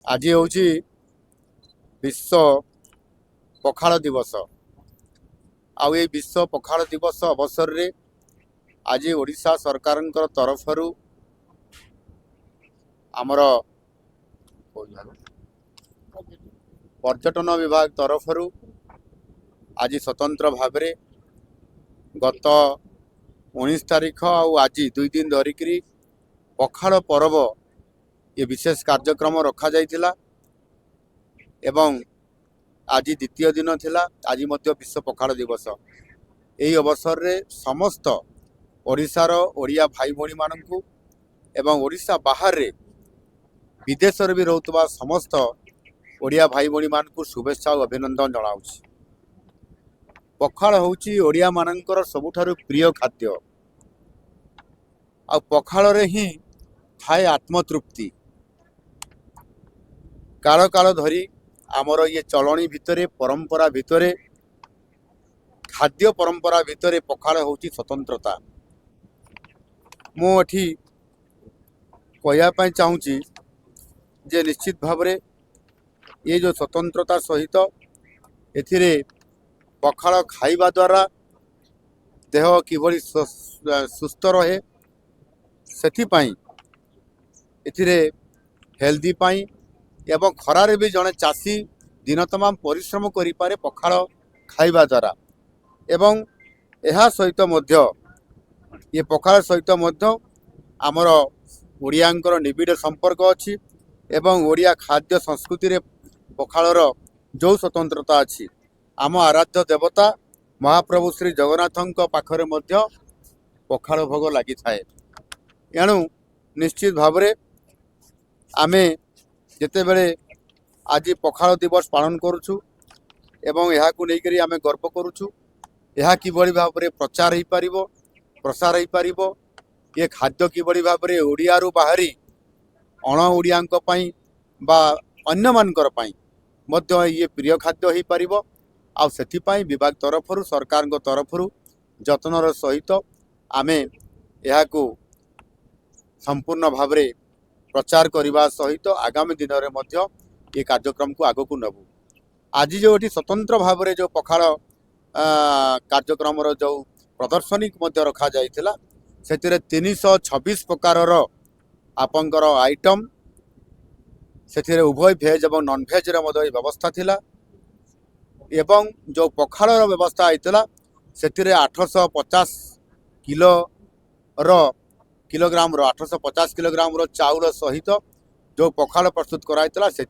आज हूँ विश्व पखाल दिवस। आउ ये विश्व पखाल दिवस अवसर रे आज ओडिशा सरकार तरफ आमर पर्यटन विभाग तरफ आज स्वतंत्र भाव में गत 19 तारीख आज 2 दिन धरिक पखाल पर्व ये विशेष कार्यक्रम रखा जाइथिला एवं आज द्वितीय दिन थिला। आज मध्य विश्व पखाल दिवस। यही अवसर रे समस्त ओडिशार ओडिया भाई भौणी मानकु एवं ओडिशा बाहर रे विदेश भी रहउतबा समस्त ओडिया भाई भौणी मानकु शुभेच्छा और अभिनंदन जनाउछि। पखाल होउछि ओडिया मानकर सबुठारु प्रिय खाद्य। आ पखाल रे ही थाए आत्मतृप्ति। काल काल धरी आमर ये चलणी भितरे परंपरा भितरे खाद्य परंपरा भितरे पखाल होउछि स्वतंत्रता। मुझे कहवाई चाहूँगी जे निश्चित भाव में ये जो स्वतंत्रता सहित एथिरे पखाल खाइबा द्वारा देह किभली सुस्थ रहे सेथिपाई एथिरे हेल्दी पाई एवं खरारे भी जड़े चाषी दिन तमाम परिश्रम करि पारे पखाल खाइबा द्वारा। एवं यह सहित मध्य ये पखाल सहित मध्य आमर ओडियांकर निबिड़ संपर्क अच्छी एवं ओडिया खाद्य संस्कृति रे पखालर जो स्वतंत्रता अच्छी आम आराध्य देवता महाप्रभु श्री जगन्नाथ पाखरे मध्य पखाल भोग लगी थाए। एणु निश्चित भाव में आमे जेते बेले आज पखाल दिवस पालन करुछु एवं यहाँ को लेकर आमे गर्व करुछु। यह किभली भाव में प्रचार हो पारिबो प्रसार हो पारिबो ये खाद्य किभली भाव में ओडियारू बाहरी अण ओडियांक पई बा अन्य मानकर पई मध्य ये प्रिय खाद्य हो पारिबो। आ सेथिपाई विभाग तरफरु सरकार तरफरु जत्नर सहित आमे यहाँ को संपूर्ण भाव में प्रचार करने सहित आगामी दिन में ये कार्यक्रम को आगक नबू। आज जो ये स्वतंत्र भाव में जो पखाल कार्यक्रम जो प्रदर्शनी रखा जाइथिला सेतिरे 326 प्रकार आपंकर आइटम से उभय भेज और नॉन भेज व्यवस्था थिला एवं जो पखाल व्यवस्था होता से 850 किलोग्राम 850 किलोग्राम चाउल सहित जो पखाल प्रस्तुत कराइतला से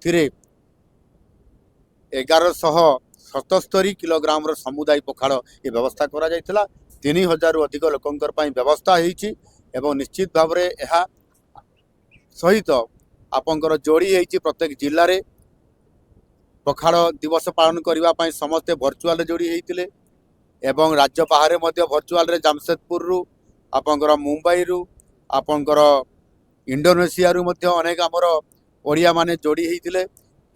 1177 किलोग्राम समुदाय पखाल ये व्यवस्था करा जाइतला। 3000 रु अधिक लोकंकर पई व्यवस्था होईची एवं निश्चित भाव में यह सहित आपंकर जोड़ी होईची प्रत्येक जिल्ला रे पखाल दिवस पालन करिबा पई समस्ते वर्चुअल जोड़ी होइतिले एवं राज्य बाहर मध्य वर्चुअल रे जामशेदपुर रु आपंकर मुंबई रु आपंकर इंडोनेशिया रु मध्य अनेक आमर ओडिया माने जोड़ी होइतिले।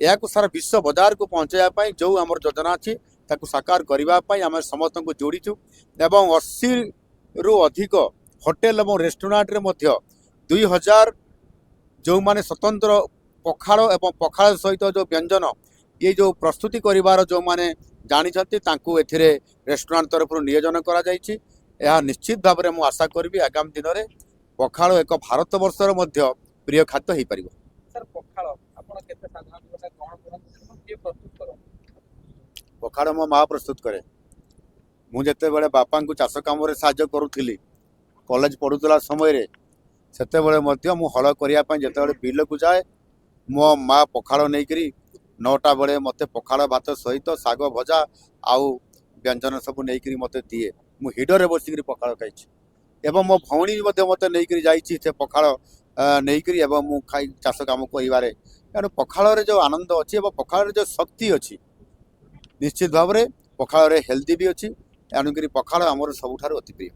या सारा विश्व बाजार को पहुँचाई जो आमर योजना अच्छी ताकू साकार करने आम समस्त को जोड़ीचु एवं 80 रु अधिक होटेल और रेस्टोरेंट रे मध्य 2000 जो माने स्वतंत्र पखाल एवं पखाल सहित जो व्यंजन ये जो प्रस्तुति करिवार जो माने जानिछंती तांकू एथिरे रेस्टोरेंट तरफ नियोजन करा जायछि। यह निश्चित भाव में मु आशा करी आगामी दिन में पखाल एक भारत वर्षर मध्य प्रिय खाद्य हो पारिबो। सर पखाल आपण केते साधारण कोन करन के प्रस्तुत करो? पखाल मो माँ प्रस्तुत करे। मु जेते बेले बापा को चाष काम साहाय्य करुथिली कॉलेज पढ़ुतला समय सेते बेले मध्य मु हल करिया पई जेते बेले बिल को जाए मो माँ पखाल नेकरी 9टा बेले मते पखाल भात सहित साग भजा आउ व्यंजन सब नेकरी मते दिए। मु हिडरे बसिकरी पखाल खाइछि एवं मो भौणी मते नेकरी जाइछि से पखाल नेकरी एवं मु खाई चाष काम करिवारे। तेणु पखाल रे जो आनंद अच्छी और पखाल रे जो शक्ति अच्छी निश्चित भाव में पखाल रे हेल्दी भी अच्छी। तेणुक पखाल आमर सबुठारु अति प्रिय।